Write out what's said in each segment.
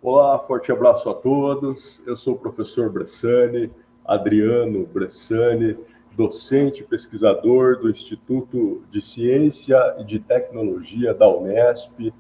Olá, forte abraço a todos. Eu sou o professor Bressani, Adriano Bressani, docente e pesquisador do Instituto de Ciência e de Tecnologia da Unesp,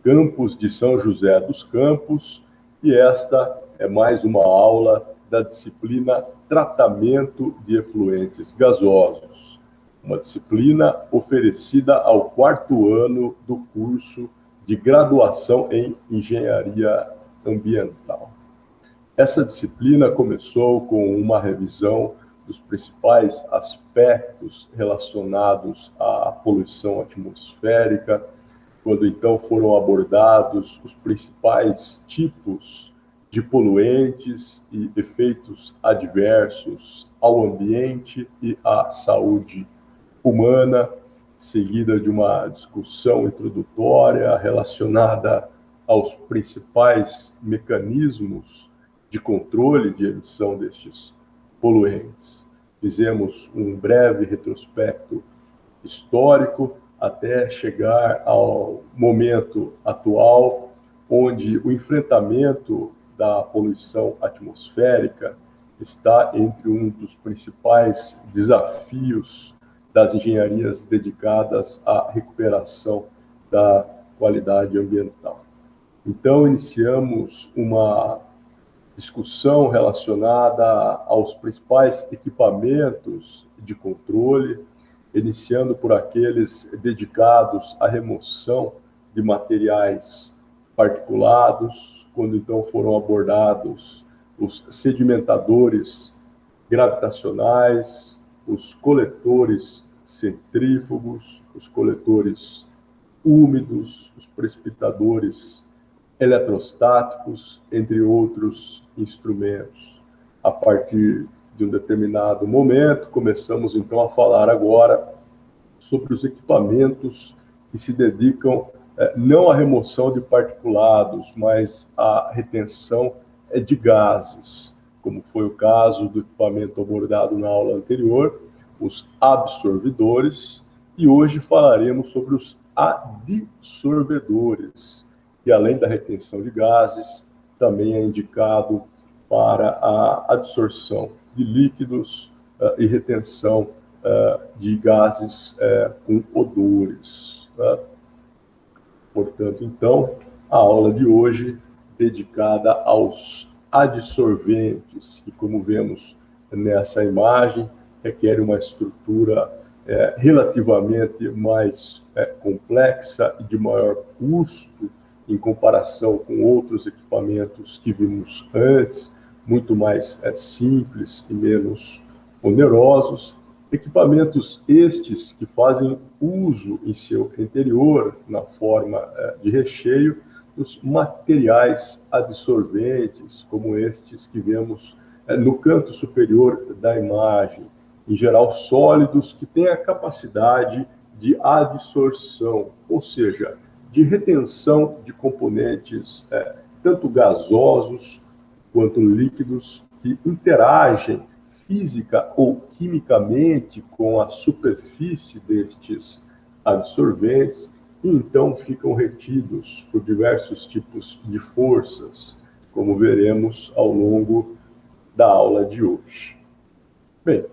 campus de São José dos Campos, e esta é mais uma aula da disciplina Tratamento de Efluentes Gasosos, uma disciplina oferecida ao 4º ano do curso de graduação em Engenharia Ambiental. Essa disciplina começou com uma revisão dos principais aspectos relacionados à poluição atmosférica, quando então foram abordados os principais tipos de poluentes e efeitos adversos ao ambiente e à saúde humana, seguida de uma discussão introdutória relacionada aos principais mecanismos de controle de emissão destes poluentes. Fizemos um breve retrospecto histórico até chegar ao momento atual, onde o enfrentamento da poluição atmosférica está entre um dos principais desafios das engenharias dedicadas à recuperação da qualidade ambiental. Então, iniciamos uma discussão relacionada aos principais equipamentos de controle, iniciando por aqueles dedicados à remoção de materiais particulados, quando então foram abordados os sedimentadores gravitacionais, os coletores centrífugos, os coletores úmidos, os precipitadores eletrostáticos, entre outros instrumentos. A partir de um determinado momento, começamos então a falar agora sobre os equipamentos que se dedicam não à remoção de particulados, mas à retenção de gases, como foi o caso do equipamento abordado na aula anterior, os absorvedores, e hoje falaremos sobre os adsorvedores, que além da retenção de gases, também é indicado para a adsorção de líquidos e retenção de gases com odores. Portanto, então, a aula de hoje dedicada aos adsorventes, que, como vemos nessa imagem, requer uma estrutura relativamente mais complexa e de maior custo em comparação com outros equipamentos que vimos antes, muito mais simples e menos onerosos. Equipamentos estes que fazem uso em seu interior, na forma de recheio, dos materiais adsorventes, como estes que vemos no canto superior da imagem, em geral sólidos, que têm a capacidade de adsorção, ou seja, de retenção de componentes tanto gasosos quanto líquidos que interagem física ou quimicamente com a superfície destes adsorventes e então ficam retidos por diversos tipos de forças, como veremos ao longo da aula de hoje. Bem,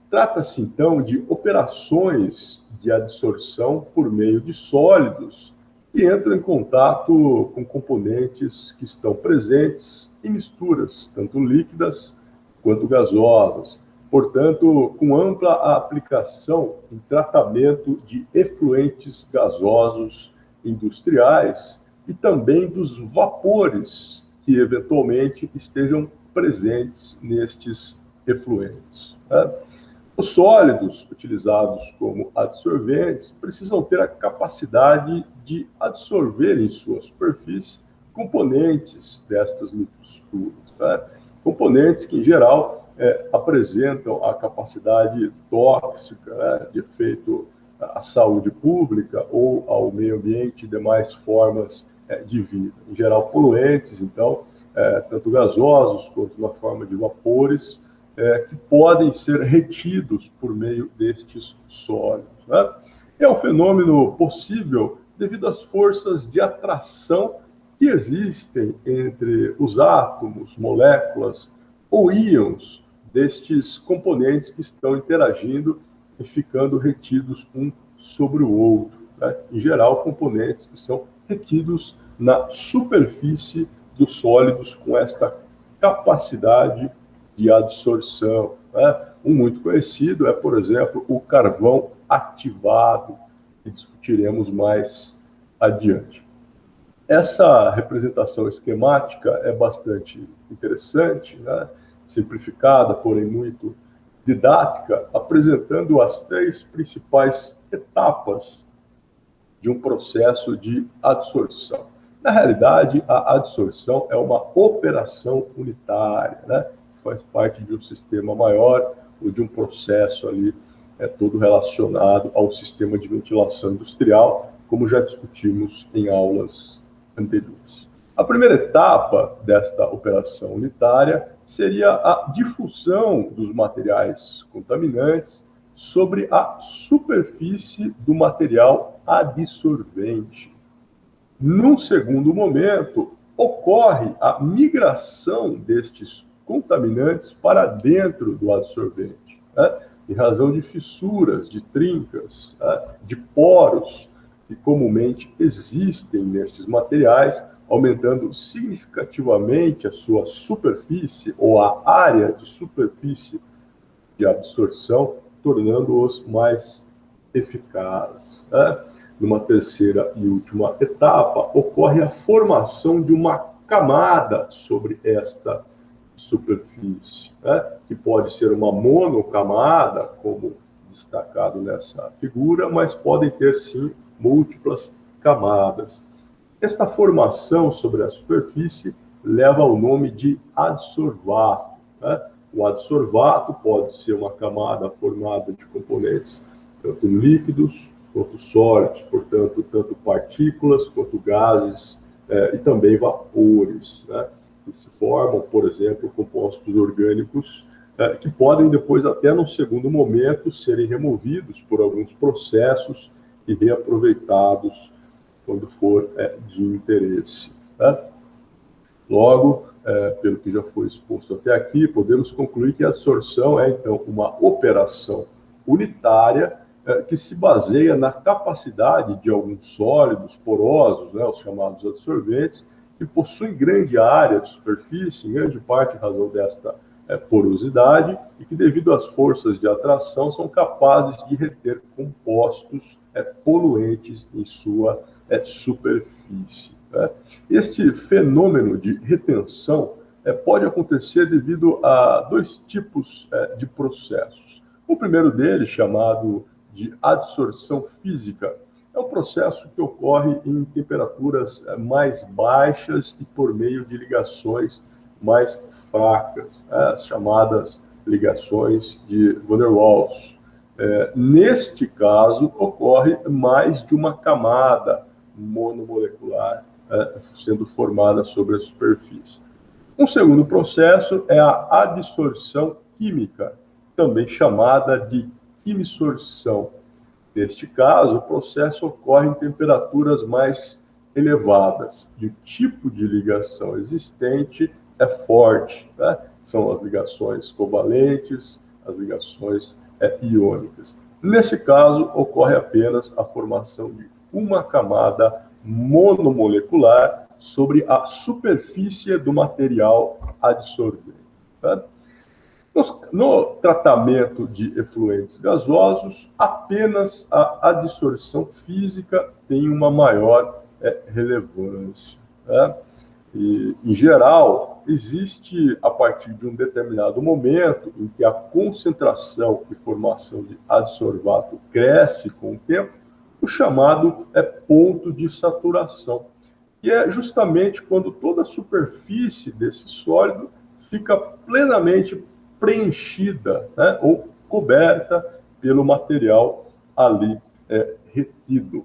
trata-se então de operações de adsorção por meio de sólidos que entram em contato com componentes que estão presentes em misturas, tanto líquidas quanto gasosas. Portanto, com ampla aplicação em tratamento de efluentes gasosos industriais e também dos vapores que eventualmente estejam presentes nestes efluentes. Os sólidos utilizados como adsorventes precisam ter a capacidade de absorver em sua superfície componentes destas misturas. Componentes que, em geral, apresentam a capacidade tóxica de efeito à saúde pública ou ao meio ambiente e demais formas de vida. Em geral, poluentes, então, tanto gasosos quanto na forma de vapores, que podem ser retidos por meio destes sólidos. É um fenômeno possível devido às forças de atração que existem entre os átomos, moléculas ou íons destes componentes que estão interagindo e ficando retidos um sobre o outro, né? Em geral, componentes que são retidos na superfície dos sólidos com esta capacidade de adsorção, né? Um muito conhecido é, por exemplo, o carvão ativado, que discutiremos mais adiante. Essa representação esquemática é bastante interessante, né? Simplificada, porém muito didática, apresentando as 3 principais etapas de um processo de adsorção. Na realidade, a adsorção é uma operação unitária, né? Faz parte de um sistema maior ou de um processo ali todo relacionado ao sistema de ventilação industrial, como já discutimos em aulas anteriores. A primeira etapa desta operação unitária seria a difusão dos materiais contaminantes sobre a superfície do material adsorvente. Num segundo momento, ocorre a migração destes contaminantes para dentro do adsorvente, né? Em razão de fissuras, de trincas, né? De poros que comumente existem nestes materiais, aumentando significativamente a sua superfície ou a área de superfície de absorção, tornando-os mais eficazes, né? Numa terceira e última etapa, ocorre a formação de uma camada sobre esta superfície, né? Que pode ser uma monocamada, como destacado nessa figura, mas podem ter, sim, múltiplas camadas. Esta formação sobre a superfície leva ao nome de adsorvato, né? O adsorvato pode ser uma camada formada de componentes tanto líquidos quanto sólidos, portanto, tanto partículas quanto gases e também vapores, né? Que se formam, por exemplo, compostos orgânicos que podem depois, até no segundo momento, serem removidos por alguns processos e reaproveitados quando for de interesse, né? Logo, pelo que já foi exposto até aqui, podemos concluir que a adsorção é, então, uma operação unitária que se baseia na capacidade de alguns sólidos porosos, né, os chamados adsorventes, que possuem grande área de superfície, em grande parte em razão desta porosidade, e que, devido às forças de atração, são capazes de reter compostos poluentes em sua superfície, né? Este fenômeno de retenção pode acontecer devido a 2 tipos de processos. O primeiro deles, chamado de adsorção física, é um processo que ocorre em temperaturas mais baixas e por meio de ligações mais fracas, as chamadas ligações de Van der Waals. Neste caso, ocorre mais de uma camada monomolecular sendo formada sobre a superfície. Um segundo processo é a adsorção química, também chamada de quimisorção. Neste caso, o processo ocorre em temperaturas mais elevadas e o tipo de ligação existente é forte, né? São as ligações covalentes, as ligações iônicas. Nesse caso, ocorre apenas a formação de uma camada monomolecular sobre a superfície do material adsorvente, tá? No tratamento de efluentes gasosos, apenas a adsorção física tem uma maior relevância, né? E, em geral, existe, a partir de um determinado momento em que a concentração e formação de adsorvato cresce com o tempo, o chamado ponto de saturação, que é justamente quando toda a superfície desse sólido fica plenamente preenchida, né, ou coberta pelo material ali retido.